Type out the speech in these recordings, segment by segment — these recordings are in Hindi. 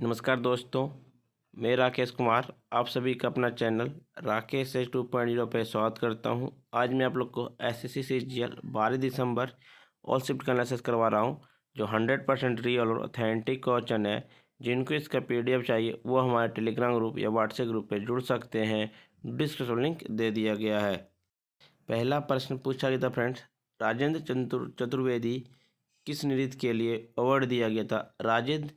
नमस्कार दोस्तों, मैं राकेश कुमार आप सभी का अपना चैनल राकेश एच 2.0 पे स्वागत करता हूं। आज मैं आप लोग को एसएससी सीजीएल 12 दिसंबर ऑल शिफ्ट का एनालिसिस करवा रहा हूं, जो 100% रियल और ऑथेंटिक क्वेश्चन है। जिनको इसका पीडीएफ चाहिए वो हमारे टेलीग्राम ग्रुप या व्हाट्सएप ग्रुप पे जुड़ सकते हैं। डिस्क्रिप्शन लिंक दे दिया गया है। पहला प्रश्न पूछा गया था फ्रेंड्स, राजेंद्र चतुर्वेदी किस नृत्य के लिए अवार्ड दिया गया था? राजेंद्र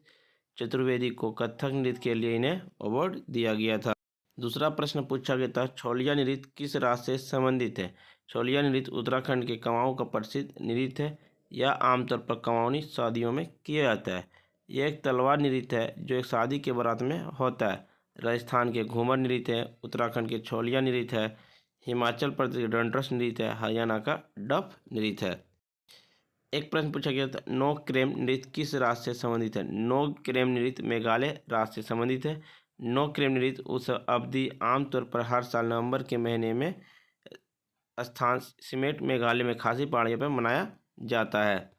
चतुर्वेदी को कथक नृत्य के लिए इन्हें अवार्ड दिया गया था। दूसरा प्रश्न पूछा गया था, छोलिया नृत्य किस राज्य से संबंधित है? छोलिया नृत्य उत्तराखंड के कुमाऊं का प्रसिद्ध नृत्य है। यह आमतौर पर कुमाऊनी शादियों में किया जाता है। यह एक तलवार नृत्य है जो एक शादी के बारात में होता है। राजस्थान के घूमर नृत्य है, उत्तराखंड के छोलिया नृत्य है, हिमाचल प्रदेश के डंडरस नृत्य है, हरियाणा का डफ नृत्य है। एक प्रश्न पूछा गया था, नो क्रेम नृत्य किस राज्य से संबंधित है? नो क्रेम नृत्य मेघालय राज्य से संबंधित है। नो क्रेम नृत्य उस अवधि आमतौर पर हर साल नवंबर के महीने में स्थान सिमेट मेघालय में खासी पहाड़ियों पर मनाया जाता है।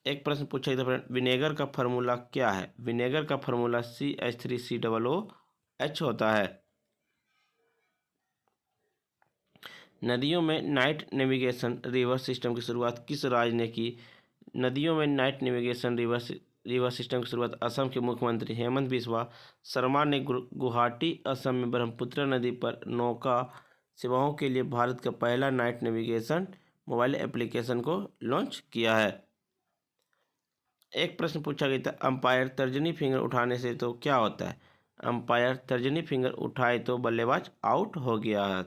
एक प्रश्न पूछा गया था, विनेगर का फॉर्मूला क्या है? विनेगर का फॉर्मूला CH3COOH होता है। नदियों में नाइट नेविगेशन रिवर सिस्टम की शुरुआत किस राज्य ने की? नदियों में नाइट नेविगेशन रिवर सिस्टम की शुरुआत असम के मुख्यमंत्री हेमंत बिस्वा शर्मा ने गुवाहाटी असम में ब्रह्मपुत्र नदी पर नौका सेवाओं के लिए भारत का पहला नाइट नेविगेशन मोबाइल एप्लीकेशन को लॉन्च किया है। एक प्रश्न पूछा गया था, अंपायर तर्जनी फिंगर उठाने से तो क्या होता है? अंपायर तर्जनी फिंगर उठाए तो बल्लेबाज आउट हो गया है।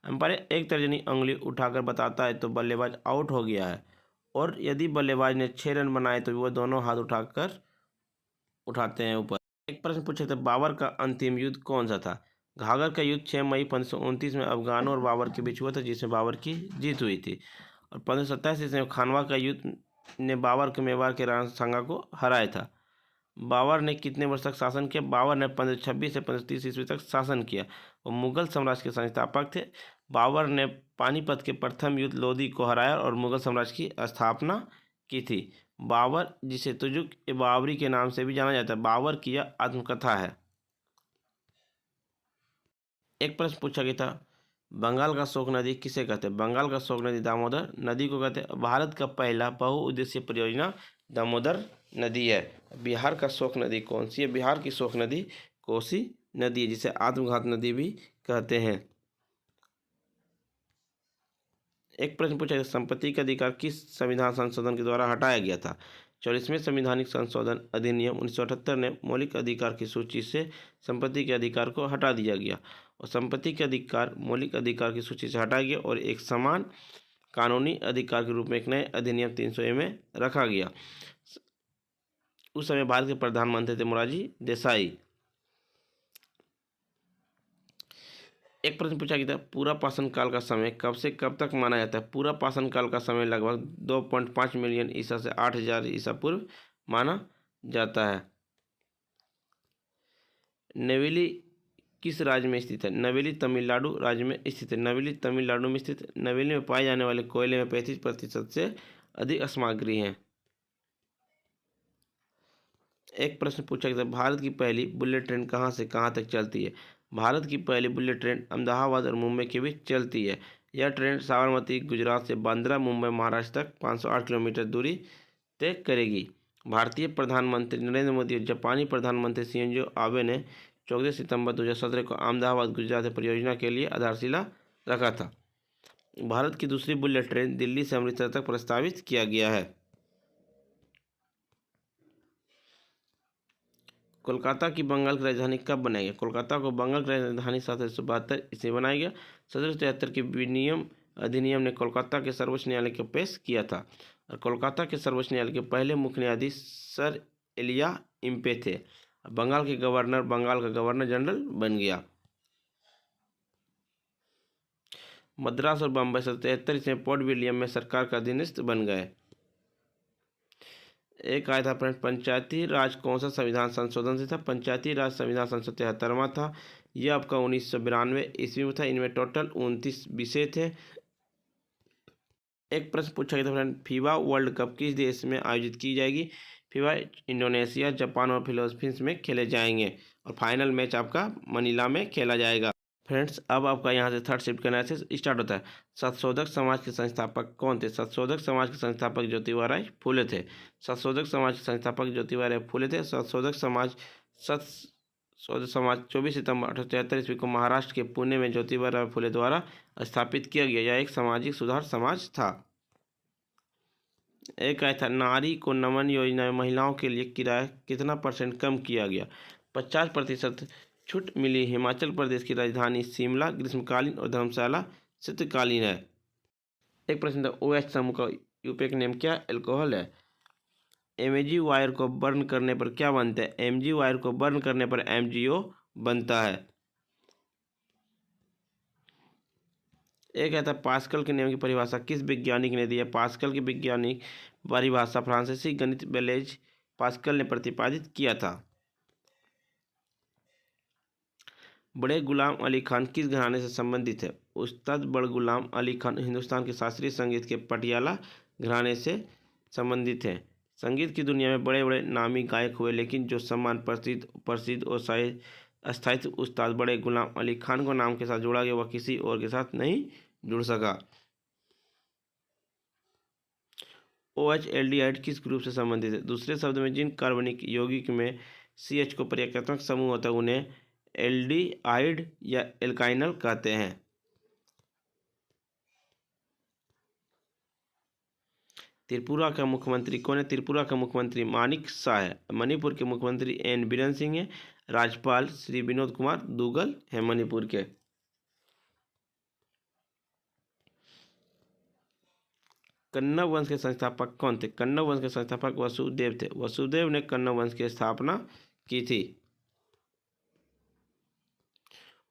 अंपायर एक तर्जनी उंगली उठाकर बताता है तो बल्लेबाज आउट हो गया है। और यदि बल्लेबाज ने 6 रन बनाए तो वह दोनों हाथ उठाते हैं ऊपर। एक प्रश्न पूछा था, बाबर का अंतिम युद्ध कौन सा था? घाघर का युद्ध 6 मई 1529 में अफगानों और बाबर के बीच हुआ था, जिसमें बाबर की जीत हुई थी। और 1527 ईस्वी में खानवा का युद्ध ने बाबर के मेवाड़ के राणा सांगा को हराया था। बाबर ने कितने वर्ष तक शासन किया? बाबर ने 1526 से 1530 ईस्वी तक शासन किया। वो मुगल साम्राज्य के संस्थापक थे। बाबर ने पानीपत के प्रथम युद्ध लोदी को हराया और मुगल साम्राज्य की स्थापना की थी। बाबर, जिसे तुजुक ए बाबरी के नाम से भी जाना जाता है, बाबर की यह आत्मकथा है। एक प्रश्न पूछा गया था, बंगाल का शोक नदी किसे कहते हैं? बंगाल का शोक नदी दामोदर नदी को कहते हैं। भारत का पहला बहुउद्देशीय परियोजना दामोदर नदी है। बिहार का शोक नदी कौन सी है? बिहार की शोक नदी कोसी नदी है, जिसे आत्मघात नदी भी कहते हैं। एक प्रश्न पूछा गया, संपत्ति का अधिकार किस संविधान संशोधन के द्वारा हटाया गया था? 44वें संवैधानिक संशोधन अधिनियम 1978 ने मौलिक अधिकार की सूची से संपत्ति के अधिकार को हटा दिया गया और संपत्ति के अधिकार मौलिक अधिकार की सूची से हटाया गया और एक समान कानूनी अधिकार के रूप में एक नए अधिनियम 300A में रखा गया। उस समय भारत के प्रधानमंत्री थे मोरारजी देसाई। एक प्रश्न पूछा गया था, पूरा पाषाण काल का समय कब से कब तक माना जाता है? पूरा पाषाण काल का समय लगभग 2.5 मिलियन ईसा से 8,000 ईसा पूर्व माना जाता है। नेवेली किस राज्य में स्थित है? नवेली तमिलनाडु राज्य में स्थित है। नवेली तमिलनाडु में स्थित नवेली में पाए जाने वाले कोयले में 35% से अधिक सामग्री है। एक प्रश्न पूछा गया था, भारत की पहली बुलेट ट्रेन कहाँ से कहाँ तक चलती है? भारत की पहली बुलेट ट्रेन अहमदाबाद और मुंबई के बीच चलती है। यह ट्रेन साबरमती गुजरात से बांद्रा मुंबई महाराष्ट्र तक 508 किलोमीटर दूरी तय करेगी। भारतीय प्रधानमंत्री नरेंद्र मोदी और जापानी प्रधानमंत्री शिंजो आबे ने 14 सितंबर 2017 को अहमदाबाद गुजरात परियोजना के लिए आधारशिला रखा था। भारत की दूसरी बुलेट ट्रेन दिल्ली से अमृतसर तक प्रस्तावित किया गया है। कोलकाता की बंगाल की राजधानी कब बनाई गई? कोलकाता को बंगाल की राजधानी 1772 ईस्वी बनाया गया। 1773 के विनियम अधिनियम ने कोलकाता के सर्वोच्च न्यायालय को पेश किया था और कोलकाता के सर्वोच्च न्यायालय के पहले मुख्य न्यायाधीश सर एलिया इम्पे थे। बंगाल के गवर्नर बंगाल का गवर्नर जनरल बन गया। मद्रास और बम्बई 1773 ईस्वी में पोर्ट विलियम में सरकार का अधीनस्थ बन गए। एक आया था पंचायती राज कौन सा संविधान संशोधन से था? पंचायती राज संविधान संशोधन 73वां था। यह आपका 1992 ईस्वी में था। इनमें टोटल 29 विषय थे। एक प्रश्न पूछा गया था, फीफा वर्ल्ड कप किस देश में आयोजित की जाएगी? फीफा इंडोनेशिया, जापान और फिलीपींस में खेले जाएंगे और फाइनल मैच आपका मनीला में खेला जाएगा। फ्रेंड्स, अब आपका यहाँ से थर्ड शिफ्ट का एनालिसिस स्टार्ट होता है। सत्यशोधक समाज के संस्थापक कौन थे? सत्यशोधक समाज के संस्थापक ज्योतिबा राय फूले थे। सत्यशोधक समाज के संस्थापक ज्योतिबा राय फूले थे। सत्यशोधक समाज 24 सितंबर 1873 ईस्वी को महाराष्ट्र के पुणे में ज्योतिबा राय फूले द्वारा स्थापित किया गया। यह एक सामाजिक सुधार समाज था। एक आया था नारी को नमन योजना में महिलाओं के लिए किराया कितना % कम किया गया? 50% छूट मिली। हिमाचल प्रदेश की राजधानी शिमला ग्रीष्मकालीन और धर्मशाला शीतकालीन है। एक प्रश्न था OH समूह का यूपीए नेम क्या? अल्कोहल है। एमजी वायर को बर्न करने पर क्या बनता है? एमजी वायर को बर्न करने पर MgO बनता है। एक है था पास्कल के नियम की परिभाषा किस वैज्ञानिक ने दी है? पास्कल की वैज्ञानिक परिभाषा फ्रांसीसी गणित ब्लेज पास्कल ने प्रतिपादित किया था। बड़े गुलाम अली खान किस घराने से संबंधित है? उस्ताद बड़े गुलाम अली खान हिंदुस्तान के शास्त्रीय संगीत के पटियाला घराने से संबंधित हैं। संगीत की दुनिया में बड़े बड़े नामी गायक हुए, लेकिन जो सम्मान प्रसिद्ध और स्थायित्व उस्ताद बड़े गुलाम अली खान को नाम के साथ जोड़ा गया, वह किसी और के साथ नहीं जुड़ सका। OH एल्डिहाइड किस ग्रुप से संबंधित है? दूसरे शब्द में जिन कार्बनिक यौगिक में CH को प्रक्रियात्मक समूह होता है उन्हें एल्डिहाइड या एल्काइनल कहते हैं। त्रिपुरा का मुख्यमंत्री कौन है? त्रिपुरा का मुख्यमंत्री मानिक शाह है। मणिपुर के मुख्यमंत्री N बीरेन सिंह है। राज्यपाल श्री विनोद कुमार दुग्गल है मणिपुर के। कन्नव वंश के संस्थापक कौन थे? कन्नव वंश के संस्थापक वसुदेव थे। वसुदेव ने कन्नव वंश की स्थापना की थी।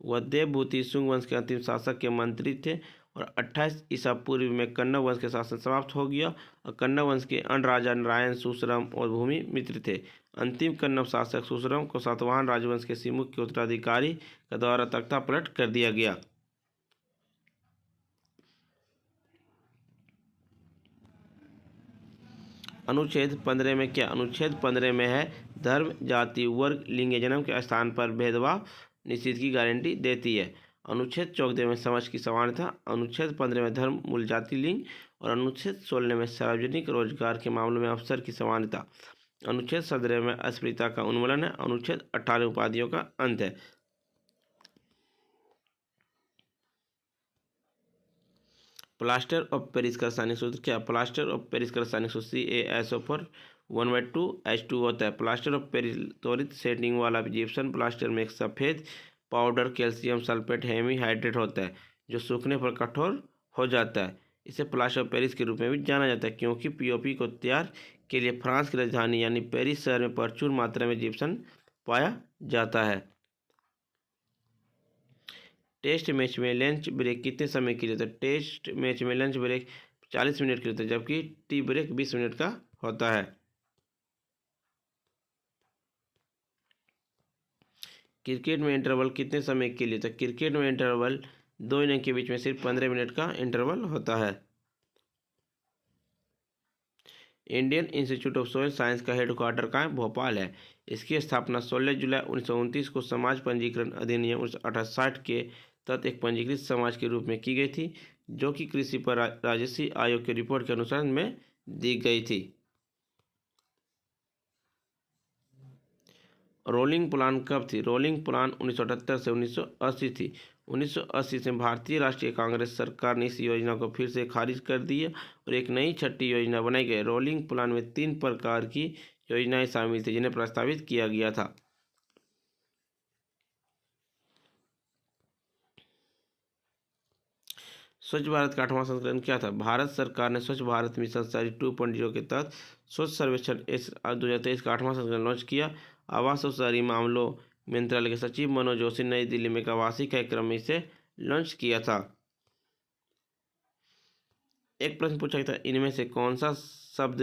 वह देवभूति शुंग वंश के अंतिम शासक के मंत्री थे और 28 ईसा पूर्व में कन्नव वंश के शासन समाप्त हो गया और कन्नव वंश के अन्य राजा नारायण, सुश्रम और भूमि मित्र थे। अंतिम कन्नव शासक सुश्रम को सातवाहन राजवंश के सिमुक के उत्तराधिकारी के द्वारा तख्ता पलट कर दिया गया। अनुच्छेद 15 में क्या? अनुच्छेद 15 में है धर्म, जाति, वर्ग, लिंग या जन्म के स्थान पर भेदभाव निषेध की गारंटी देती है। अनुच्छेद 14 में समझ की समानता, अनुच्छेद 15 में धर्म, मूल, जाति, लिंग और अनुच्छेद 16 में सार्वजनिक रोजगार के मामलों में अवसर की समानता। अनुच्छेद 17 में अस्पृश्यता का उन्मूलन है। अनुच्छेद 18 उपाधियों का अंत है। प्लास्टर ऑफ पेरिस का रासायनिक सूत्र क्या? प्लास्टर ऑफ पेरिस का रासायनिक सूत्र CaSO4 1/2H2 होता है। प्लास्टर ऑफ पेरिस त्वरित सेटिंग वाला जिप्सम प्लास्टर में एक सफ़ेद पाउडर कैल्शियम सल्फेट हेमीहाइड्रेट होता है जो सूखने पर कठोर हो जाता है। इसे प्लास्टर ऑफ पेरिस के रूप में भी जाना जाता है क्योंकि POP को तैयार के लिए फ्रांस की राजधानी यानी पेरिस शहर में प्रचुर मात्रा में जिप्सम पाया जाता है। टेस्ट मैच में लंच ब्रेक कितने समय के लिए होता है? टेस्ट मैच में लंच ब्रेक 40 मिनट के लिए होता है, जबकि टी ब्रेक 20 मिनट का होता है। क्रिकेट में इंटरवल कितने समय के लिए होता है? क्रिकेट में इंटरवल 2 इनिंग के बीच में सिर्फ 15 मिनट का इंटरवल होता है। Indian institute of soil science का हेडक्वार्टर कहाँ है? भोपाल है। इसकी स्थापना 16 जुलाई 1929 को समाज पंजीकरण अधिनियम 1968 के तहत एक पंजीकृत समाज के रूप में की गई थी, जो कि कृषि पर राजस्व आयोग की रिपोर्ट के अनुसार में दी गई थी। रोलिंग प्लान कब थी? रोलिंग प्लान 1978 से 1980 थी। 1980 से भारतीय राष्ट्रीय कांग्रेस सरकार ने इस योजना को फिर से खारिज कर दिया और एक नई छठी योजना बनाई गई। रोलिंग प्लान में 3 प्रकार की योजनाएं शामिल थी जिन्हें प्रस्तावित किया गया था। स्वच्छ भारत का 8वां संस्करण क्या था? भारत सरकार ने स्वच्छ भारत मिशन शहरी 2.0 के तहत स्वच्छ सर्वेक्षण 2023 का 8वां संस्करण लॉन्च किया। आवास और शहरी मामलों मंत्रालय के सचिव मनोज जोशी नई दिल्ली में एक आवासीय कार्यक्रम में इसे लॉन्च किया था। एक प्रश्न पूछा गया था इनमें से कौन सा शब्द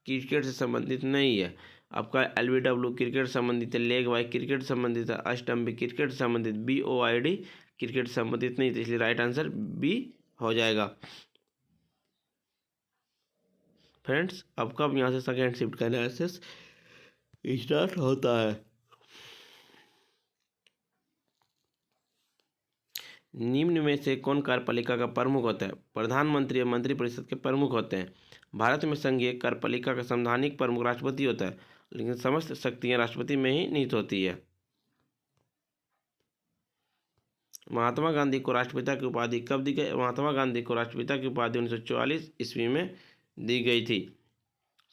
क्रिकेट से संबंधित नहीं है? आपका LBW क्रिकेट संबंधित है, लेग बाय क्रिकेट संबंधित है, अष्टम्बिक क्रिकेट संबंधित, BOID क्रिकेट संबंधित नहीं, तो इसलिए राइट आंसर B हो जाएगा। फ्रेंड्स, अब कब यहाँ से सेकेंड शिफ्ट का एनालिसिस स्टार्ट होता है। निम्न में से कौन कार्यपालिका का प्रमुख होता है? प्रधानमंत्री और मंत्रिपरिषद के प्रमुख होते हैं। भारत में संघीय कार्यपालिका का संवैधानिक प्रमुख राष्ट्रपति होता है, लेकिन समस्त शक्तियां राष्ट्रपति में ही निहित होती है। महात्मा गांधी को राष्ट्रपिता की उपाधि कब दी गई? महात्मा गांधी को राष्ट्रपिता की उपाधि 1944 ईस्वी में दी गई थी।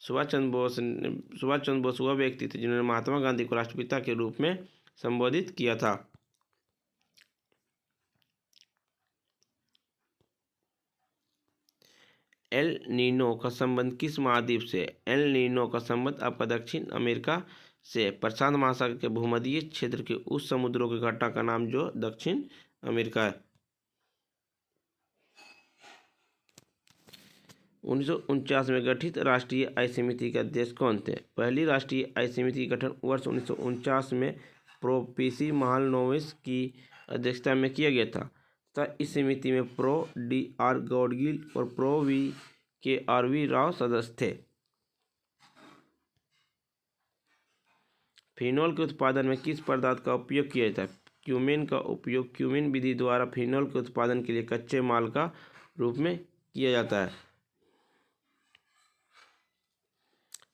सुभाष चंद्र बोस वह व्यक्ति थे जिन्होंने महात्मा गांधी को राष्ट्रपिता के रूप में संबोधित किया था। एल नीनो का संबंध किस महाद्वीप से? एल नीनो का संबंध आपका दक्षिण अमेरिका से। प्रशांत महासागर के भूमध्य क्षेत्र के उस समुद्रों की घटना का नाम जो दक्षिण अमेरिका है। 1949 में गठित राष्ट्रीय आय समिति के अध्यक्ष कौन थे? पहली राष्ट्रीय आय समिति का गठन वर्ष 1949 में प्रो पीसी महालनोबिस की अध्यक्षता में किया गया था तथा इस समिति में प्रो डी.आर. गॉडगिल और प्रो वी.के.आर.वी. राव सदस्य थे। फिनोल के उत्पादन में किस पदार्थ का उपयोग किया जाता है? क्यूमेन का उपयोग क्यूमेन विधि द्वारा फिनोल के उत्पादन के लिए कच्चे माल का रूप में किया जाता है।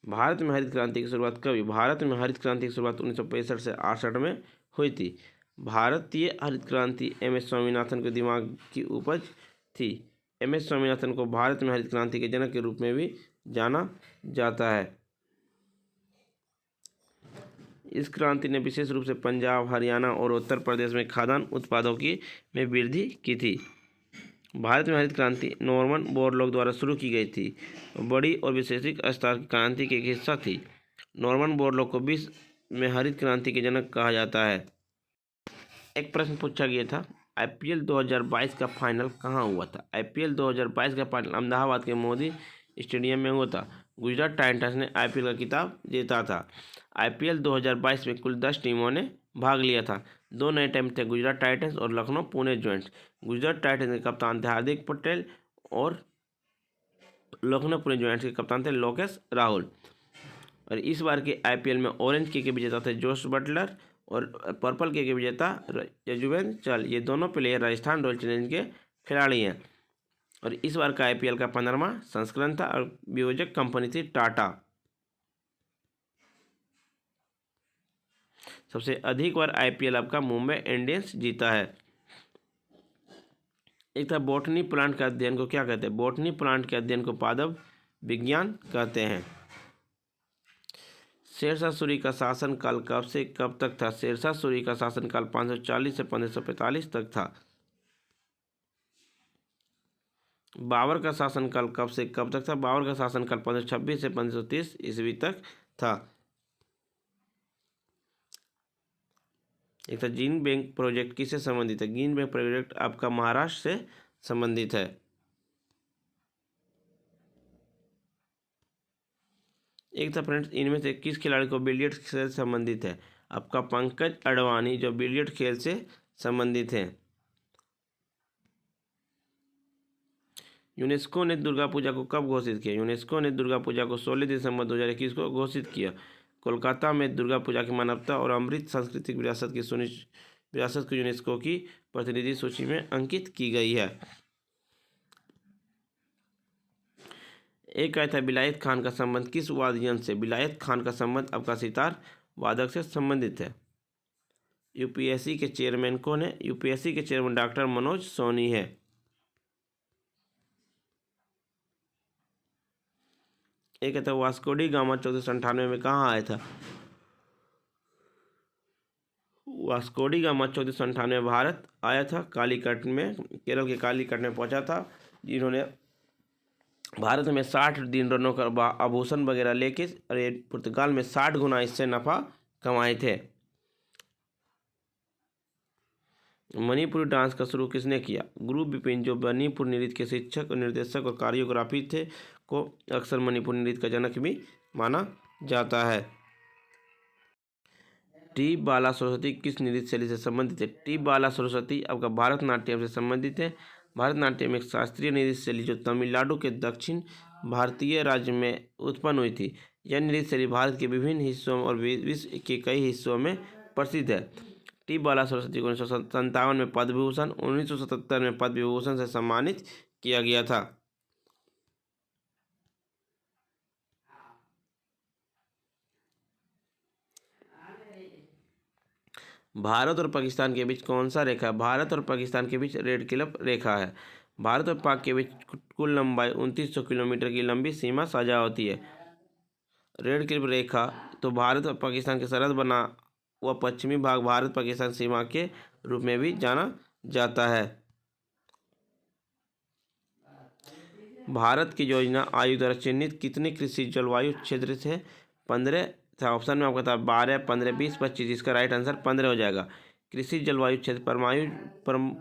भारत में हरित क्रांति की शुरुआत कब हुई? भारत में हरित क्रांति की शुरुआत 1965 से 68 में हुई थी। भारतीय हरित क्रांति एम.एस. स्वामीनाथन के दिमाग की उपज थी। एम.एस. स्वामीनाथन को भारत में हरित क्रांति के जनक के रूप में भी जाना जाता है। इस क्रांति ने विशेष रूप से पंजाब, हरियाणा और उत्तर प्रदेश में खाद्यान्न उत्पादों में वृद्धि की थी। भारत में हरित क्रांति नॉर्मन बोरलॉग द्वारा शुरू की गई थी। बड़ी और वैश्विक स्तर की क्रांति की एक हिस्सा थी। नॉर्मन बोरलॉग को विश्व में हरित क्रांति के जनक कहा जाता है। एक प्रश्न पूछा गया था, आईपीएल 2022 का फाइनल कहाँ हुआ था? आईपीएल 2022 का फाइनल अहमदाबाद के मोदी स्टेडियम में हुआ था। गुजरात टाइटंस ने आईपीएल का खिताब जीता था। आईपीएल 2022 में कुल 10 टीमों ने भाग लिया था। 2 नए टीम थे, गुजरात टाइटंस और लखनऊ पुणे जॉइंट्स। गुजरात टाइटंस के कप्तान थे हार्दिक पटेल और लखनऊ पुणे जॉइंट्स के कप्तान थे लोकेश राहुल। और इस बार के आईपीएल में ऑरेंज के विजेता थे जोस बटलर और पर्पल के विजेता यजुवेंद्र चहल। ये दोनों प्लेयर राजस्थान रॉयल चैलेंजर्स के खिलाड़ी हैं। और इस बार का आईपीएल का 15वां संस्करण था और वियोजक कंपनी थी टाटा। सबसे अधिक बार आईपीएल आपका मुंबई इंडियंस जीता है। एक था बॉटनी प्लांट के अध्ययन को क्या कहते हैं? बॉटनी प्लांट के अध्ययन को पादप विज्ञान कहते हैं। शेरशाह सूरी का शासनकाल कब से कब तक था? शेरशाह सूरी का शासनकाल 540 से 1545 तक था। बाबर का शासनकाल कब से कब तक था? बाबर का शासनकाल 1526 से 1530 ईस्वी तक था। एक था जीन बैंक प्रोजेक्ट किससे संबंधित है? जीन बैंक प्रोजेक्ट आपका महाराष्ट्र से संबंधित है। एक था फ्रेंड्स, इनमें से किस खिलाड़ी को बिलियर्ड्स खेल से संबंधित है? आपका पंकज अडवाणी जो बिलियर्ड खेल से संबंधित है। यूनेस्को ने दुर्गा पूजा को कब घोषित किया? यूनेस्को ने दुर्गा पूजा को 16 दिसंबर 2021 को घोषित किया। कोलकाता में दुर्गा पूजा की मानवता और अमृत सांस्कृतिक विरासत को यूनेस्को की प्रतिनिधि सूची में अंकित की गई है। एक आया था विलायत खान का संबंध किस वाद्य यंत्र से? विलायत खान का संबंध आपका सितार वादक से संबंधित है। यूपीएससी के चेयरमैन कौन है? यूपीएससी के चेयरमैन डॉक्टर मनोज सोनी है। एक था वास्को डी गामा 1498 में कहाँ आया था? वास्को डी गामा 1498 में भारत आया था। कालीकट में, केरल के कालीकट में पहुंचा था, जिन्होंने भारत में 60 दिन रनों का आभूषण वगैरह लेके अरे पुर्तगाल में 60 गुना इससे नफा कमाए थे। मणिपुरी डांस का शुरू किसने किया? गुरु बिपिन जो मणिपुर नृत्य के शिक्षक और निर्देशक और कोरियोग्राफी थे, को अक्सर मणिपुर नृत्य का जनक भी माना जाता है। टी बाला सरस्वती किस नृत्य शैली से संबंधित है? टी बाला सरस्वती आपका भारतनाट्यम से संबंधित है। भारतनाट्यम एक शास्त्रीय नृत्य शैली जो तमिलनाडु के दक्षिण भारतीय राज्य में उत्पन्न हुई थी। यह नृत्य शैली भारत के विभिन्न हिस्सों और विश्व के कई हिस्सों में प्रसिद्ध है। टी बाला सरस्वती को 1957 में पद्म विभूषण, 1977 में पद्म विभूषण से सम्मानित किया गया था। भारत और पाकिस्तान के बीच कौन सा रेखा है? भारत और पाकिस्तान के बीच रेड क्लिफ रेखा है। भारत और पाक के बीच कुल लंबाई 2900 किलोमीटर की लंबी सीमा साझा होती है। रेड क्लिफ रेखा तो भारत और पाकिस्तान के सरहद बना वह पश्चिमी भाग भारत पाकिस्तान सीमा के रूप में भी जाना जाता है। भारत की योजना आयोग द्वारा चिन्हित कितने कृषि जलवायु क्षेत्र थे? 15 था। ऑप्शन में आपका था 12, 15, 20, 25। इसका राइट आंसर 15 हो जाएगा। कृषि जलवायु क्षेत्र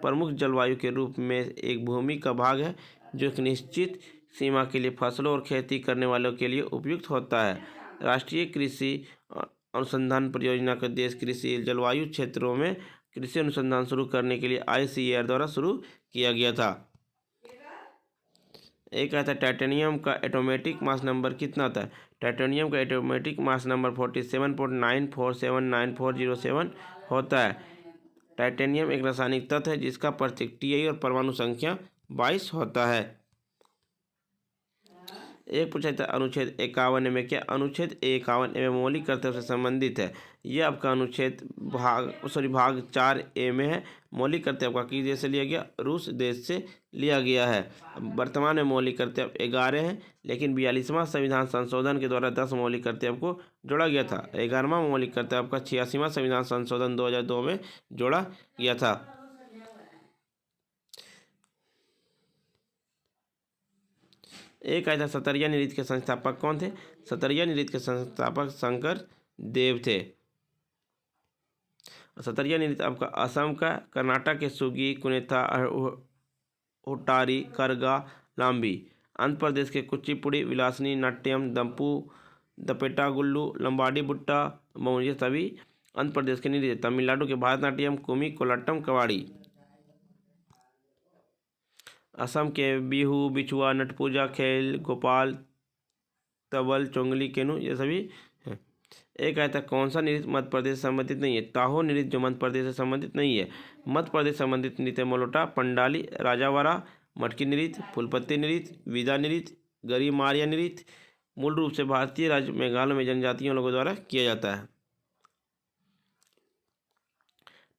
प्रमुख जलवायु के रूप में एक भूमि का भाग है जो एक निश्चित सीमा के लिए फसलों और खेती करने वालों के लिए उपयुक्त होता है। राष्ट्रीय कृषि अनुसंधान परियोजना का उद्देश्य कृषि जलवायु क्षेत्रों में कृषि अनुसंधान शुरू करने के लिए ICAR द्वारा शुरू किया गया था। एक आता है टाइटेनियम का एटॉमिक मास नंबर कितना होता है? टाइटेनियम का एटॉमिक मास नंबर 47.94794007 होता है। टाइटेनियम एक रासायनिक तत्व है जिसका प्रतीक Ti और परमाणु संख्या 22 होता है। एक पूछा था अनुच्छेद 51 में क्या? अनुच्छेद 51 में मौलिक कर्तव्य से संबंधित है। यह आपका अनुच्छेद भाग 4A में है। मौलिक कर्तव्य का किस देश से लिया गया? रूस देश से लिया गया है। वर्तमान में मौलिक कर्तव्य 11 है, लेकिन 42वां संविधान संशोधन के द्वारा 10 मौलिक कर्तव्य को जोड़ा गया था। 11वां मौलिक कर्तव्य का 86वां संविधान संशोधन 2002 में जोड़ा गया था। एक आया था सतरिया नृत्य के संस्थापक कौन थे? सतरिया नृत्य के संस्थापक शंकर देव थे। सतरिया नृत्य आपका असम का, कर्नाटक के सुगी, कुनेथा, हुट्टारी, करगा, लाम्बी, आंध्र प्रदेश के कुचिपुड़ी, विलासनी, नाट्यम, दंपू, दपेटागुल्लू, लंबाडी बुट्टा, मौर्य सभी आंध्र प्रदेश के नृत्य। तमिलनाडु के भारतनाट्यम, कुमी, कोलाट्टम, कवाड़ी। असम के बिहू, बिछुआ, नटपूजा, खेल, गोपाल, तबल, चोंगली, केनू, ये सभी हैं। एक आया था कौन सा नृत्य मध्य प्रदेश से संबंधित नहीं है? ताहो नृत्य जो मध्य प्रदेश से संबंधित नहीं है। मध्य प्रदेश संबंधित नृत्य मलोटा, पंडाली, राजावाड़ा, मटकी नृत्य, फूलपत्ती नृत्य, विदा नृत्य, गरीमारिया नृत्य मूल रूप से भारतीय राज्य मेघालय में जनजातियों लोगों द्वारा किया जाता है।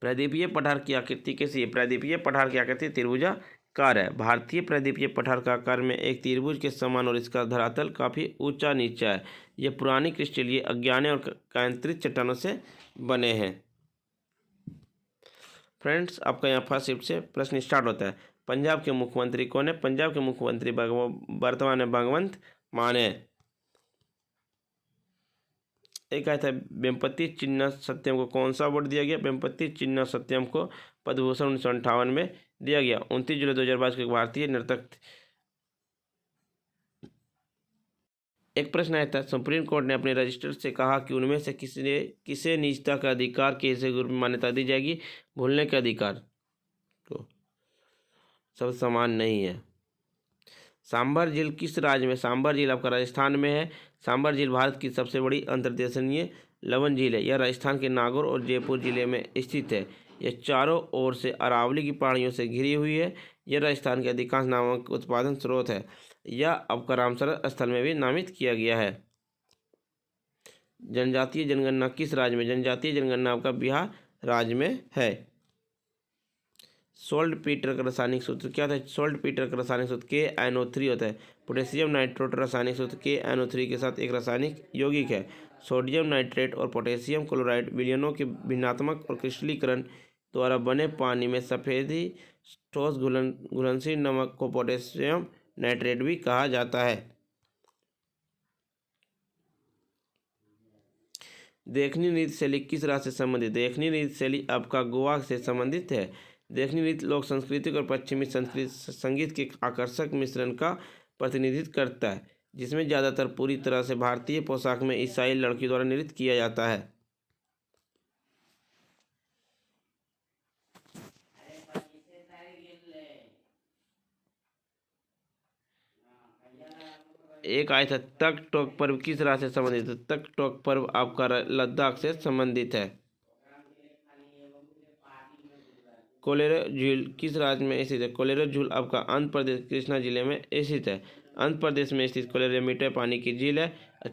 प्रदीपीय पठार की आकृति कैसी है? प्रदीपीय पठार की आकृति त्रिभुजाकार है। भारतीय प्रदीपीय पठार का आकार में एक त्रिभुज के समान और इसका धरातल काफी ऊंचा नीचा है। यह पुरानी क्रिस्टलीय अज्ञाने और कायांतरित चट्टानों से बने हैं। फ्रेंड्स, आपका यहाँ फर्स्ट शिफ्ट से प्रश्न स्टार्ट होता है। पंजाब के मुख्यमंत्री कौन है? पंजाब के मुख्यमंत्री वर्तमान में भगवंत मान है। एक आया था वेम्पति चिन्ना सत्यम को कौन सा अवार्ड दिया गया? वेम्पति चिन्ना सत्यम को पद्म भूषण 1958 में दिया गया। 29 जुलाई 2022 को एक भारतीय नर्तक। एक प्रश्न आया था सुप्रीम कोर्ट ने अपने रजिस्टर से कहा कि उनमें से किसे निजता का अधिकार के इसे ग्रुप में मान्यता दी जाएगी? भूलने का अधिकार तो सब समान नहीं है। सांभर झील किस राज्य में? सांभर झील आपका राजस्थान में है। सांभर झील भारत की सबसे बड़ी अंतर्देशीय लवण झील है। यह राजस्थान के नागौर और जयपुर जिले में स्थित है। यह चारों ओर से अरावली की पहाड़ियों से घिरी हुई है। यह राजस्थान के अधिकांश नमक उत्पादन स्रोत है। यह आपका रामसर स्थल में भी नामित किया गया है। जनजातीय जनगणना किस राज्य में? जनजातीय जनगणना आपका बिहार राज्य में है। सोल्ट पीटर का रासायनिक सूत्र क्या था? सोल्ट पीटर का रासायनिक सूत्र KNO3 होता है। पोटेशियम नाइट्रेट रासायनिक सूत्र KNO3 के साथ एक रासायनिक यौगिक है। सोडियम नाइट्रेट और पोटेशियम क्लोराइड विलयनों के भिन्नात्मक और क्रिस्टलीकरण द्वारा बने पानी में सफेदी ठोस घुलनशील नमक को पोटेशियम नाइट्रेट भी कहा जाता है। देखनी नृत्य शैली किस राज्य से संबंधित? देखनी नृत्य शैली आपका गोवा से संबंधित है। देखनी नृत्य लोक संस्कृति और पश्चिमी संगीत के आकर्षक मिश्रण का प्रतिनिधित्व करता है, जिसमें ज़्यादातर पूरी तरह से भारतीय पोशाक में ईसाई लड़की द्वारा नृत्य किया जाता है। एक आया था तक टोक पर्व किस राज्य से संबंधित है? तक टोक पर्व आपका लद्दाख से संबंधित है। कोलेरो झील किस राज्य में स्थित है? कोलेरो झील आपका आंध्र प्रदेश कृष्णा जिले में स्थित है। आंध्र प्रदेश में स्थित कोलेरो मीठे पानी की झील है।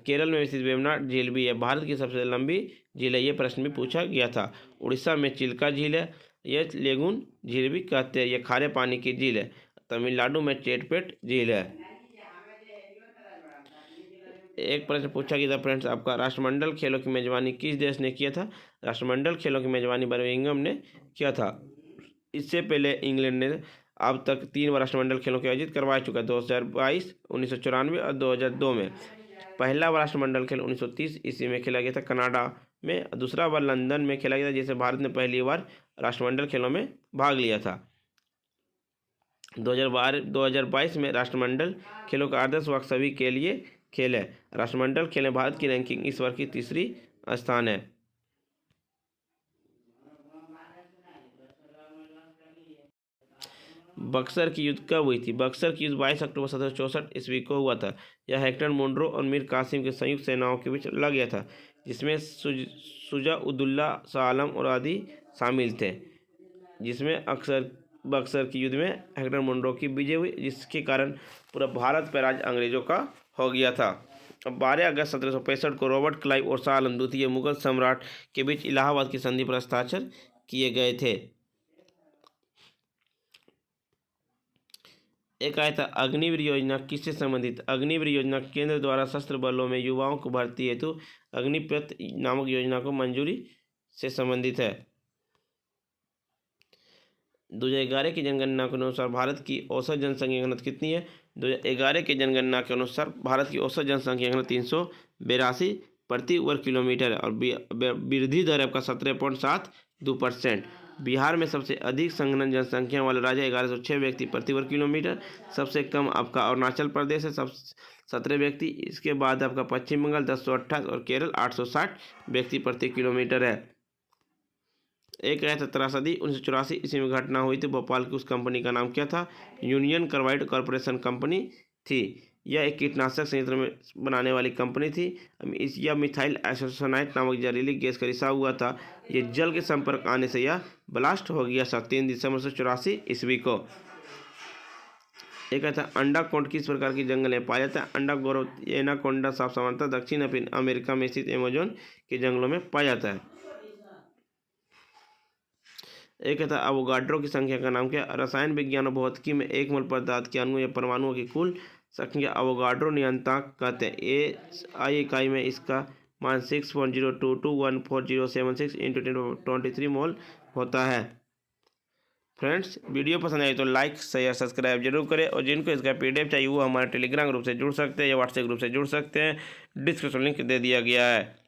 केरल में स्थित वेम्बनाड झील भी है। भारत की सबसे लंबी झील है, ये प्रश्न भी पूछा गया था। उड़ीसा में चिल्का झील है, यह लेगुन झील भी कहते हैं, यह खारे पानी की झील है। तमिलनाडु में चेटपेट झील है। एक प्रश्न पूछा गया था फ्रेंड्स आपका, राष्ट्रमंडल खेलों की मेजबानी किस देश ने किया था? राष्ट्रमंडल खेलों की मेजबानी बर्मिंघम ने किया था। इससे पहले इंग्लैंड ने अब तक 3 बार राष्ट्रमंडल खेलों के आयोजित करवा चुका है, 2022, 1994 और 2002 में। पहला बार राष्ट्रमंडल खेल 1930 ईस्वी में खेला गया था कनाडा में। दूसरा बार लंदन में खेला गया था, जिसे भारत ने पहली बार राष्ट्रमंडल खेलों में भाग लिया था। 2022 में राष्ट्रमंडल खेलों का आदर्श वर्ग सभी के लिए खेल है। राष्ट्रमंडल खेल में भारत की रैंकिंग इस वर्ग की तीसरी स्थान है। बक्सर की युद्ध कब हुई थी? बक्सर की युद्ध 22 अक्टूबर 1764 ईस्वी को हुआ था। यह हेक्टर मुनरो और मीर कासिम के संयुक्त सेनाओं के बीच लड़ गया था, जिसमें शुजा-उद-दौला शाह आलम और आदि शामिल थे। बक्सर की युद्ध में हेक्टर मुनरो की विजय हुई, जिसके कारण पूरा भारत पर राज अंग्रेजों का हो गया था। 12 अगस्त 1765 को रॉबर्ट क्लाइव और शाह आलम द्वितीय मुगल सम्राट के बीच इलाहाबाद की संधि पर हस्ताक्षर किए गए थे। एक आया था अग्निवीर योजना किससे संबंधित? अग्निवीर योजना केंद्र द्वारा सशस्त्र बलों में युवाओं को भर्ती हेतु अग्निपथ नामक योजना को मंजूरी से संबंधित है। 2011 की जनगणना के अनुसार भारत की औसत जनसंख्या घनत्व कितनी है? 2011 की जनगणना के अनुसार भारत की औसत जनसंख्या घनत्व 382 प्रति वर्ग किलोमीटर है और वृद्धि दर आपका 17.72%। बिहार में सबसे अधिक संघनन जनसंख्या वाला राज्य 1106 व्यक्ति प्रति वर्ग किलोमीटर। सबसे कम आपका अरुणाचल प्रदेश है, 17 व्यक्ति। इसके बाद आपका पश्चिम बंगाल 1028 और केरल 860 व्यक्ति प्रति किलोमीटर है। एक आया था त्रासदी 1984 ईस्वी में घटना हुई थी भोपाल की, उस कंपनी का नाम क्या था? यूनियन कार्बाइड कॉरपोरेशन कंपनी थी। यह एक कीटनाशक संयंत्र में बनाने वाली कंपनी थी। यह मिथाइल आइसोसाइनेट नामक जहरीली गैस का रिसाव हुआ था। यह जल के संपर्क आने से यह ब्लास्ट हो गया था 3 दिसंबर 1984 ईस्वी को। एक आया था अंडा कोंड किस प्रकार की जंगल में पाया जाता है? अंडा गौरव एनाकोंडा सामान्यतः दक्षिण अमेरिका में स्थित अमेज़न के जंगलों में पाया जाता है। एक था अवोगाड्रो की संख्या का नाम क्या? रसायन विज्ञान और भौतिकी में एक मोल पदार्थ के अणु या परमाणुओं की कुल संख्या अवोगाड्रो नियतांक कहते हैं। SI इकाई में इसका मान 6.0221407 इंटू 1023 मोल होता है। फ्रेंड्स, वीडियो पसंद आए तो लाइक शेयर सब्सक्राइब जरूर करें, और जिनको इसका PDF चाहिए वो हमारे टेलीग्राम ग्रुप से जुड़ सकते हैं या व्हाट्सएप ग्रुप से जुड़ सकते हैं। डिस्क्रिप्शन लिंक दे दिया गया है।